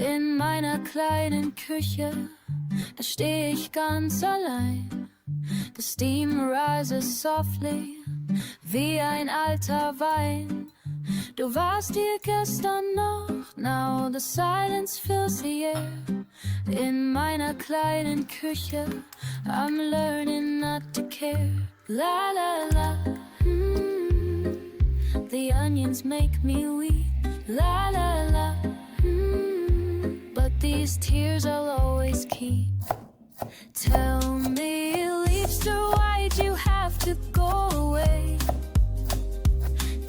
In meiner kleinen Küche, da steh ich ganz allein. The steam rises softly, wie ein alter Wein. Du warst hier gestern noch, now the silence fills the air. In meiner kleinen Küche, I'm learning not to care. La la la, the onions make me weep. La la la, but these tears I'll always keep. Tell me, Leapster, why'd you have to go away?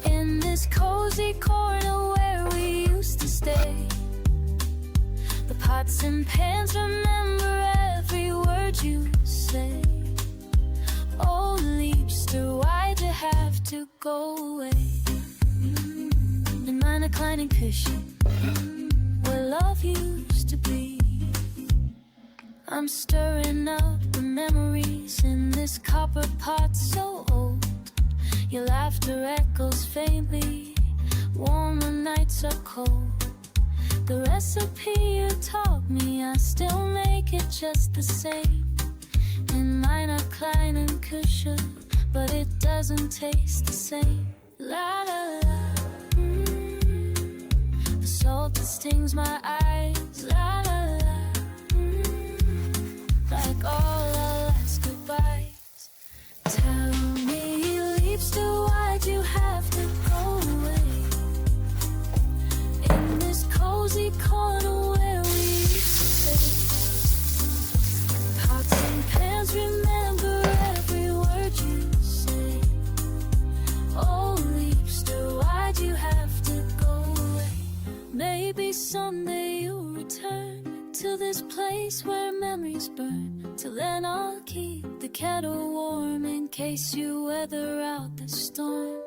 In this cozy corner where we used to stay. The pots and pans remember every word you say. Oh, Leapster, why'd you have to go away? In meiner kleinen Küche, where love used to be. I'm stirring up the memories in this copper pot so old. Your laughter echoes faintly, warmer nights are cold. The recipe you taught me, I still make it just the same. In meiner kleinen Küche, but it doesn't taste the same. La la la, the salt that stings my eyes. La la la, like all our last goodbyes. Tell me, Leapster, why'd you have to go away? In this cozy corner where we used to stay. Pots and pans remember every word you say. Oh, Leapster, why'd you have to go away? Maybe someday you'll return to this place where memories burn. Till then I'll keep the kettle warm in case you weather out the storm.